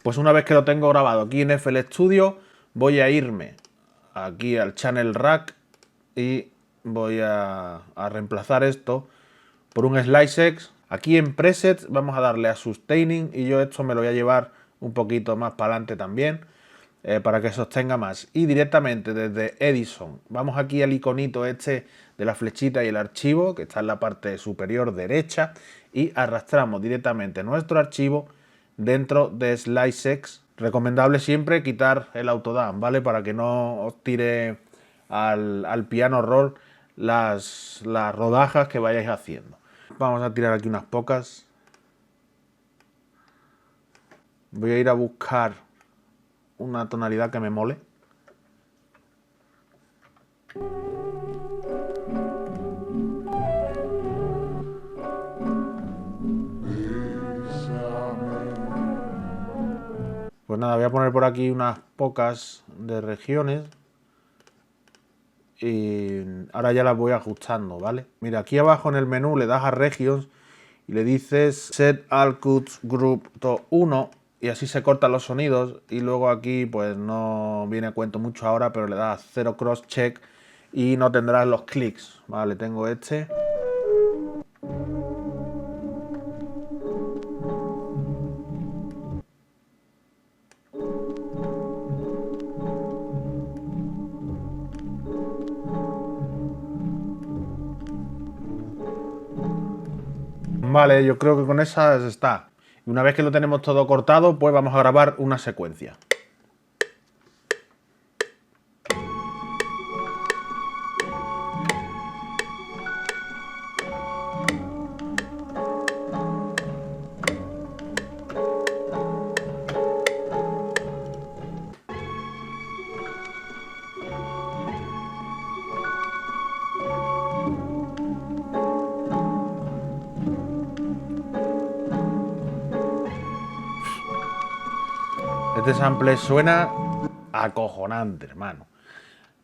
Pues una vez que lo tengo grabado aquí en FL Studio, voy a irme aquí al Channel Rack y voy a reemplazar esto por un SliceX. Aquí en Presets vamos a darle a Sustaining y yo esto me lo voy a llevar un poquito más para adelante también para que sostenga más. Y directamente desde Edison vamos aquí al iconito este de la flechita y el archivo que está en la parte superior derecha y arrastramos directamente nuestro archivo dentro de SliceX. Recomendable siempre quitar el autodown, ¿vale? Para que no os tire al piano roll las rodajas que vayáis haciendo. Vamos a tirar aquí unas pocas. Voy a ir a buscar una tonalidad que me mole. Pues nada, voy a poner por aquí unas pocas de regiones. Y ahora ya las voy ajustando, ¿vale? Mira, aquí abajo en el menú le das a Regions y le dices Set All Cuts Group to 1 y así se cortan los sonidos. Y luego aquí pues no viene a cuento mucho ahora, pero le das 0 cross check y no tendrás los clics, ¿vale? Tengo este. Vale, yo creo que con esas está. Y una vez que lo tenemos todo cortado, pues vamos a grabar una secuencia. Este sample suena acojonante, hermano.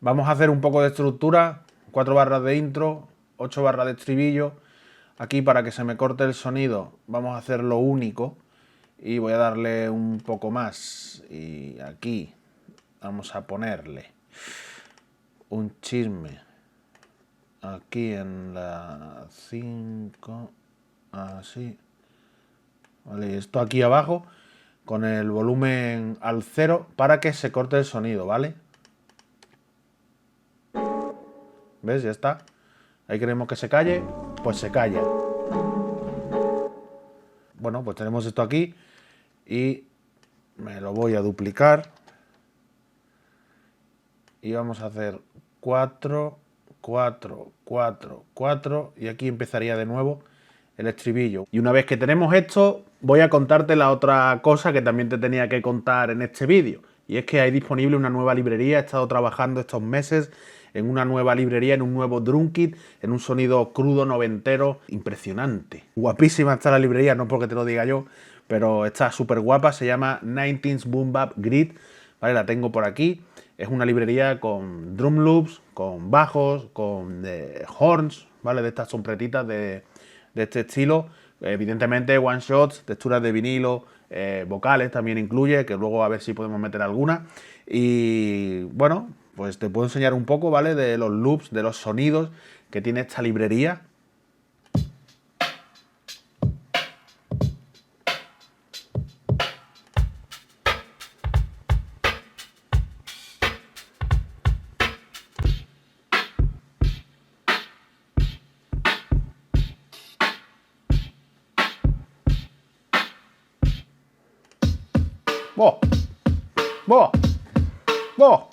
Vamos a hacer un poco de estructura, 4 barras de intro, 8 barras de estribillo. Aquí para que se me corte el sonido vamos a hacer lo único y voy a darle un poco más. Y aquí vamos a ponerle un chisme. Aquí en la 5, así. Vale, y esto aquí abajo con el volumen al 0 para que se corte el sonido, ¿vale? ¿Ves? Ya está. Ahí queremos que se calle, pues se calla. Bueno, pues tenemos esto aquí y me lo voy a duplicar. Y vamos a hacer 4, 4, 4, 4 y aquí empezaría de nuevo el estribillo. Y una vez que tenemos esto, voy a contarte la otra cosa que también te tenía que contar en este vídeo. Y es que hay disponible una nueva librería. He estado trabajando estos meses en una nueva librería, en un nuevo drum kit, en un sonido crudo noventero, impresionante. Guapísima está la librería, no porque te lo diga yo, pero está súper guapa. Se llama 19's Boom Bap Grid, ¿vale? La tengo por aquí. Es una librería con drum loops, con bajos, con horns, ¿vale? De estas sombretitas de este estilo. Evidentemente one shots, texturas de vinilo, vocales también incluye, que luego a ver si podemos meter alguna. Y bueno, pues te puedo enseñar un poco, ¿vale? De los loops, de los sonidos que tiene esta librería. ¡Boh! ¡Boh! ¡Boh!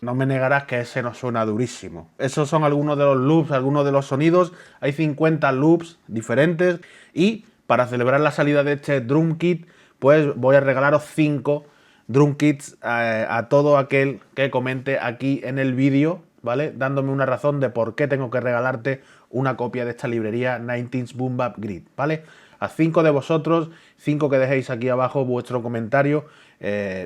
No me negarás que ese nos suena durísimo. Esos son algunos de los loops, algunos de los sonidos. Hay 50 loops diferentes. Y para celebrar la salida de este drum kit, pues voy a regalaros 5 drum kits a todo aquel que comente aquí en el vídeo, ¿vale? Dándome una razón de por qué tengo que regalarte una copia de esta librería 19's Boom Bap Grid, ¿vale? A 5 de vosotros, 5 que dejéis aquí abajo vuestro comentario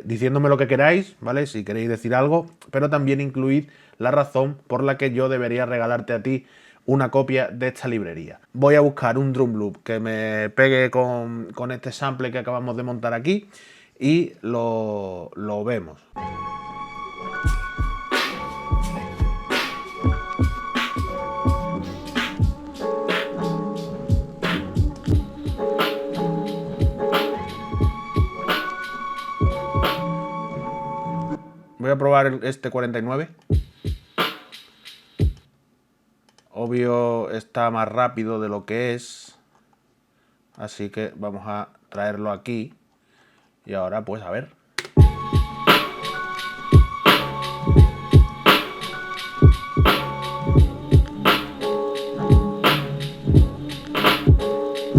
diciéndome lo que queráis, ¿vale? Si queréis decir algo, pero también incluid la razón por la que yo debería regalarte a ti una copia de esta librería. Voy a buscar un drum loop que me pegue con este sample que acabamos de montar aquí y lo vemos. Voy a probar este 49. Obvio está más rápido de lo que es. Así que vamos a traerlo aquí. Y ahora pues a ver.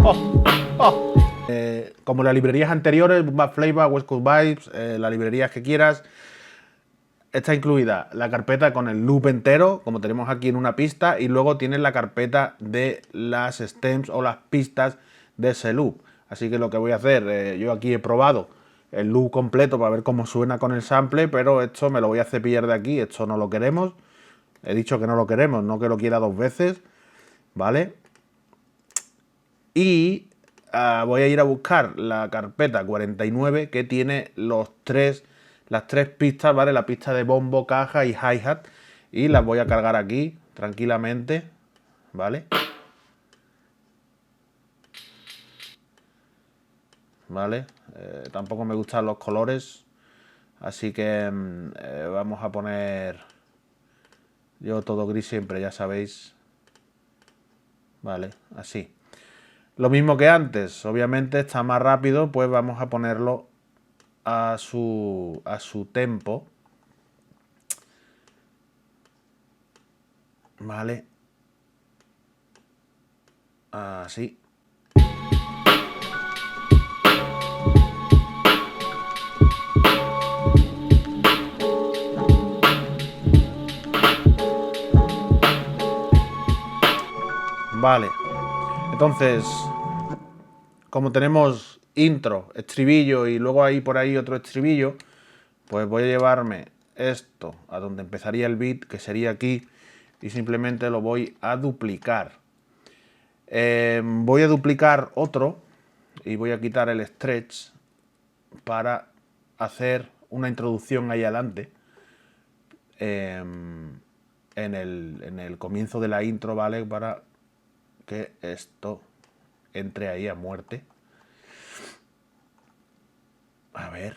¡Oh! ¡Oh! Como las librerías anteriores, Boom Bap Flava, West Coast Vibes, las librerías que quieras, está incluida la carpeta con el loop entero, como tenemos aquí en una pista, y luego tienes la carpeta de las stems o las pistas de ese loop. Así que lo que voy a hacer, yo aquí he probado el loop completo para ver cómo suena con el sample, pero esto me lo voy a cepillar de aquí, esto no lo queremos. He dicho que no lo queremos, no que lo quiera dos veces, ¿vale? Y voy a ir a buscar la carpeta 49 que tiene las tres pistas, ¿vale? La pista de bombo, caja y hi-hat. Y las voy a cargar aquí tranquilamente, ¿vale? ¿Vale? Tampoco me gustan los colores, así que vamos a poner yo todo gris siempre, ya sabéis. Vale, así. Lo mismo que antes, obviamente está más rápido, pues vamos a ponerlo a su tempo. Vale. Así. Vale. Entonces, como tenemos intro, estribillo y luego hay por ahí otro estribillo, pues voy a llevarme esto a donde empezaría el beat, que sería aquí, y simplemente lo voy a duplicar. Voy a duplicar otro y voy a quitar el stretch para hacer una introducción ahí adelante en el comienzo de la intro, ¿vale? Para que esto entre ahí a muerte. A ver.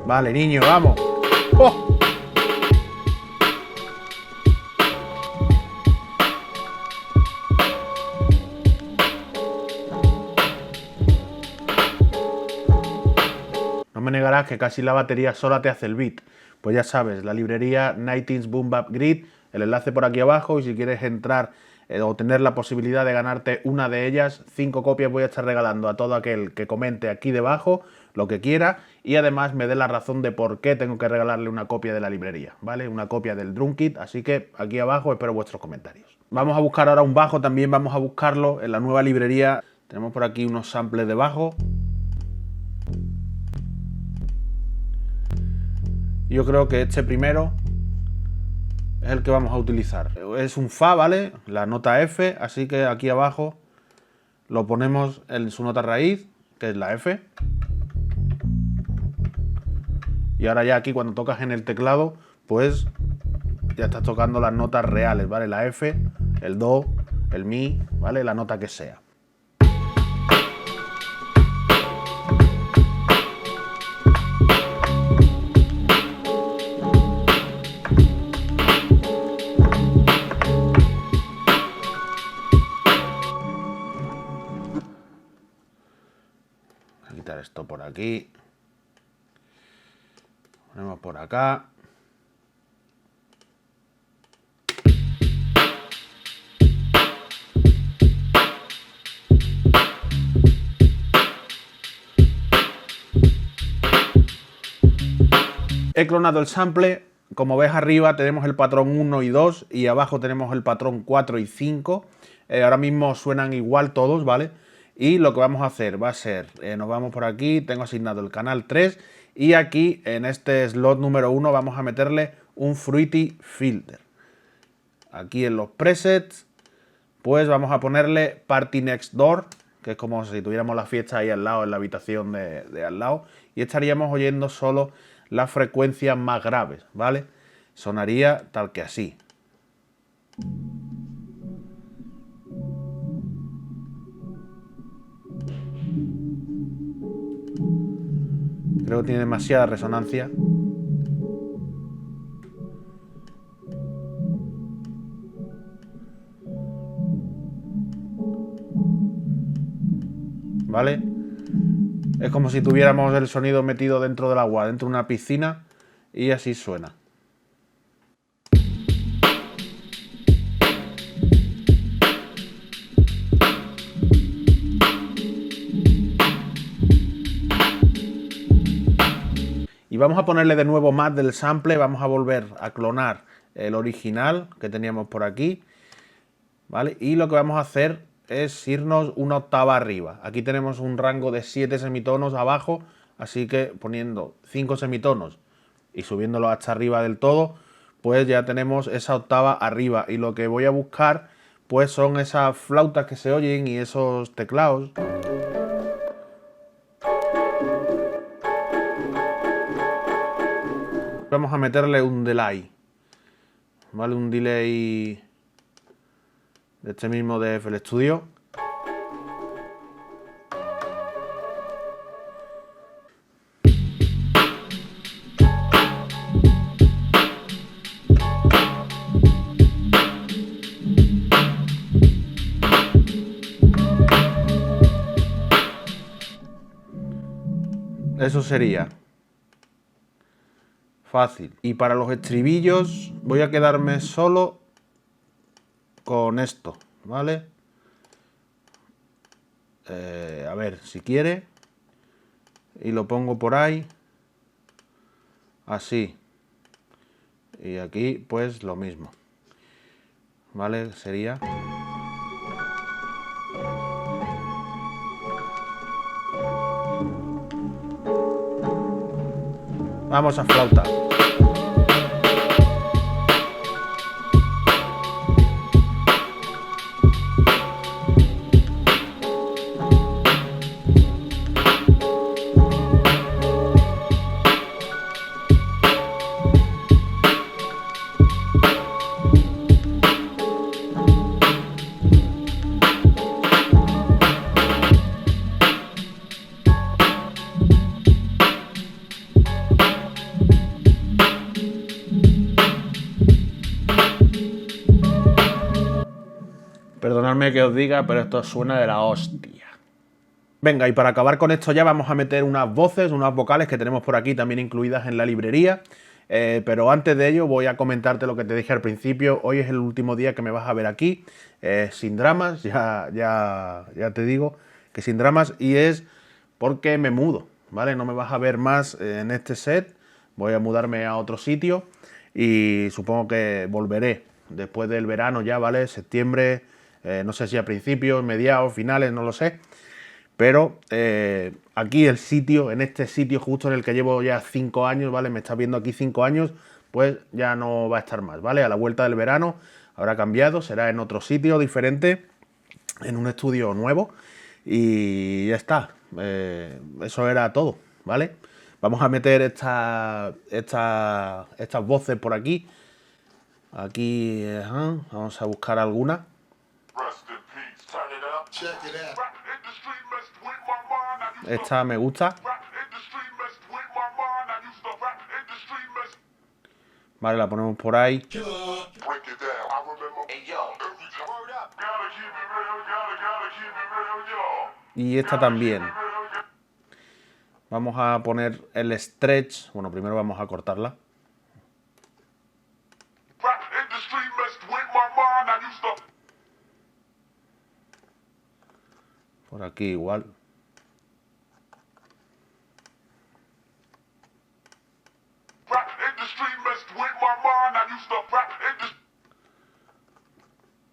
Vale, niño, vamos. ¡Oh! No me negarás que casi la batería sola te hace el beat. Pues ya sabes, la librería 19's Boom Bap Grid, el enlace por aquí abajo, y si quieres entrar o tener la posibilidad de ganarte una de ellas, 5 copias voy a estar regalando a todo aquel que comente aquí debajo lo que quiera y además me dé la razón de por qué tengo que regalarle una copia de la librería, ¿vale? Una copia del Drum Kit, así que aquí abajo espero vuestros comentarios. Vamos a buscar ahora un bajo, también vamos a buscarlo en la nueva librería. Tenemos por aquí unos samples de bajo. Yo creo que este primero es el que vamos a utilizar. Es un Fa, ¿vale? La nota F, así que aquí abajo lo ponemos en su nota raíz, que es la F. Y ahora ya aquí cuando tocas en el teclado, pues ya estás tocando las notas reales, ¿vale? La F, el Do, el Mi, ¿vale? La nota que sea. Voy a quitar esto por aquí. Ponemos por acá. He clonado el sample. Como ves arriba tenemos el patrón 1 y 2 y abajo tenemos el patrón 4 y 5. ahora mismo suenan igual todos, ¿vale? Y lo que vamos a hacer va a ser, nos vamos por aquí, tengo asignado el canal 3 y aquí en este slot número 1 vamos a meterle un Fruity Filter. Aquí en los presets, pues vamos a ponerle Party Next Door, que es como si tuviéramos la fiesta ahí al lado, en la habitación de al lado, y estaríamos oyendo solo las frecuencias más graves, ¿vale? Sonaría tal que así. Creo que tiene demasiada resonancia. ¿Vale? Es como si tuviéramos el sonido metido dentro del agua, dentro de una piscina, y así suena. Y vamos a ponerle de nuevo más del sample, vamos a volver a clonar el original que teníamos por aquí, ¿vale? Y lo que vamos a hacer es irnos una octava arriba. Aquí tenemos un rango de 7 semitonos abajo, así que poniendo 5 semitonos y subiéndolo hasta arriba del todo, pues ya tenemos esa octava arriba. Y lo que voy a buscar, pues son esas flautas que se oyen y esos teclados. Vamos a meterle un delay, ¿vale? Un delay de este mismo de FL Studio. Eso sería fácil. Y para los estribillos voy a quedarme solo con esto, ¿vale? A ver, si quiere. Y lo pongo por ahí. Así. Y aquí, pues, lo mismo. ¿Vale? Sería... Vamos a flauta. Perdonadme que os diga, pero esto suena de la hostia. Venga, y para acabar con esto ya vamos a meter unas voces, unas vocales que tenemos por aquí también incluidas en la librería. Pero antes de ello voy a comentarte lo que te dije al principio. Hoy es el último día que me vas a ver aquí, sin dramas, ya te digo que sin dramas, y es porque me mudo, ¿vale? No me vas a ver más en este set, voy a mudarme a otro sitio y supongo que volveré después del verano ya, ¿vale? Septiembre, no sé si a principios, mediados, finales, no lo sé. Pero aquí el sitio, en este sitio justo en el que llevo ya 5 años, ¿vale? Me estás viendo aquí 5 años, pues ya no va a estar más, ¿vale? A la vuelta del verano habrá cambiado, será en otro sitio diferente, en un estudio nuevo y ya está. Eso era todo, ¿vale? Vamos a meter estas voces por aquí. Aquí, vamos a buscar alguna. Esta me gusta. Vale, la ponemos por ahí. Y esta también. Vamos a poner el stretch. Bueno, primero vamos a cortarla. Por aquí igual.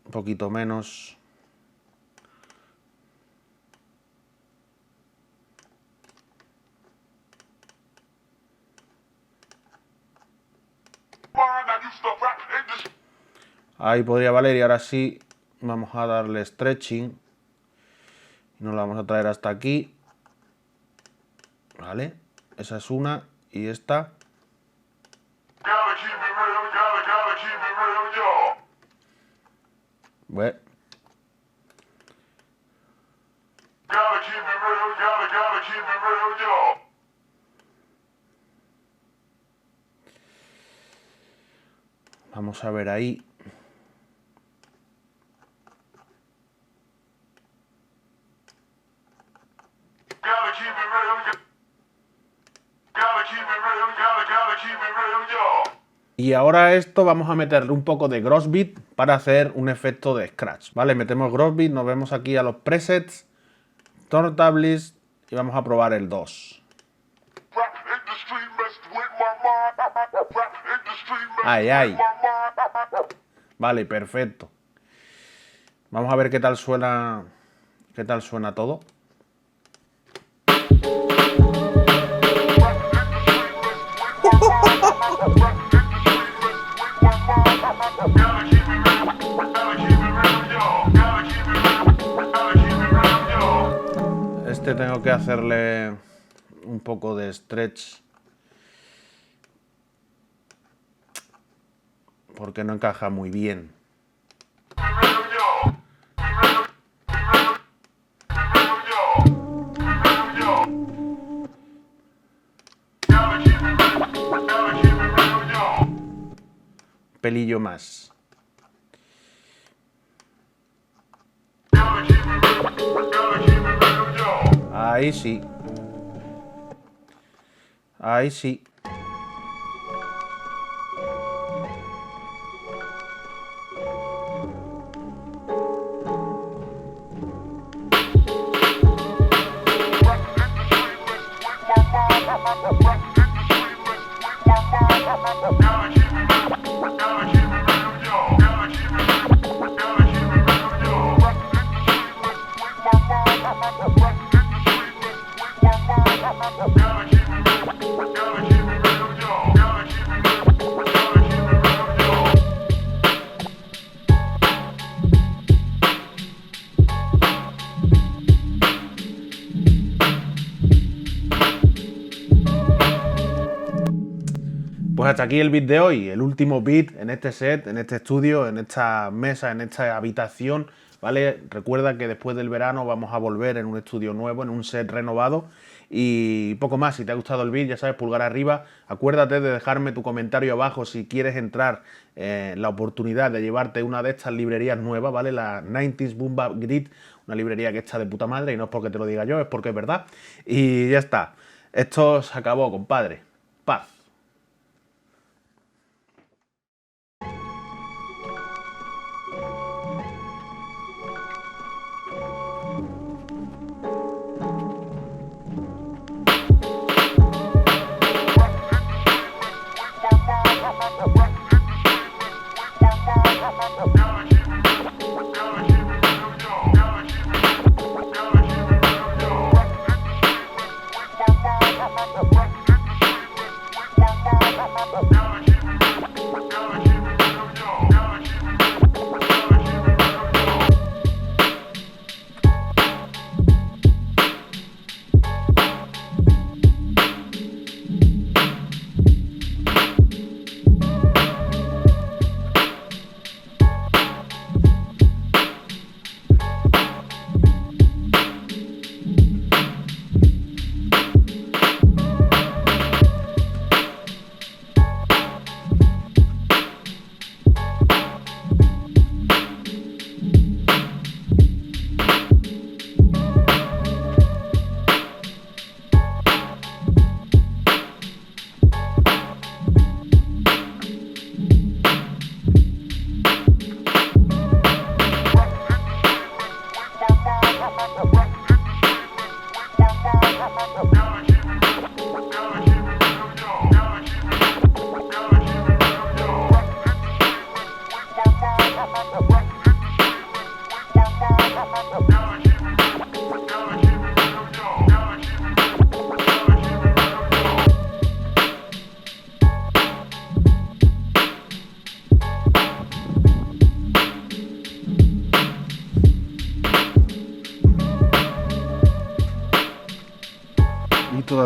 Un poquito menos. Ahí podría valer y ahora sí vamos a darle stretching. Nos la vamos a traer hasta aquí. Vale, esa es una y esta. Bueno. Vamos a ver ahí. Y ahora esto vamos a meterle un poco de Grossbeat para hacer un efecto de scratch, ¿vale? Metemos Grossbeat, nos vemos aquí a los presets, Turntables y vamos a probar el 2. Ay, ay. Vale, perfecto. Vamos a ver qué tal suena todo. Tengo que hacerle un poco de stretch porque no encaja muy bien. Un pelillo más. Ahí sí. Ahí sí. Pues hasta aquí el beat de hoy, el último beat en este set, en este estudio, en esta mesa, en esta habitación, ¿vale? Recuerda que después del verano vamos a volver en un estudio nuevo, en un set renovado y poco más. Si te ha gustado el beat, ya sabes, pulgar arriba. Acuérdate de dejarme tu comentario abajo si quieres entrar en la oportunidad de llevarte una de estas librerías nuevas, ¿vale? La 90s Boom Bap Grid, una librería que está de puta madre y no es porque te lo diga yo, es porque es verdad. Y ya está. Esto se acabó, compadre. Paz.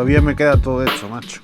todavía me queda todo esto, macho.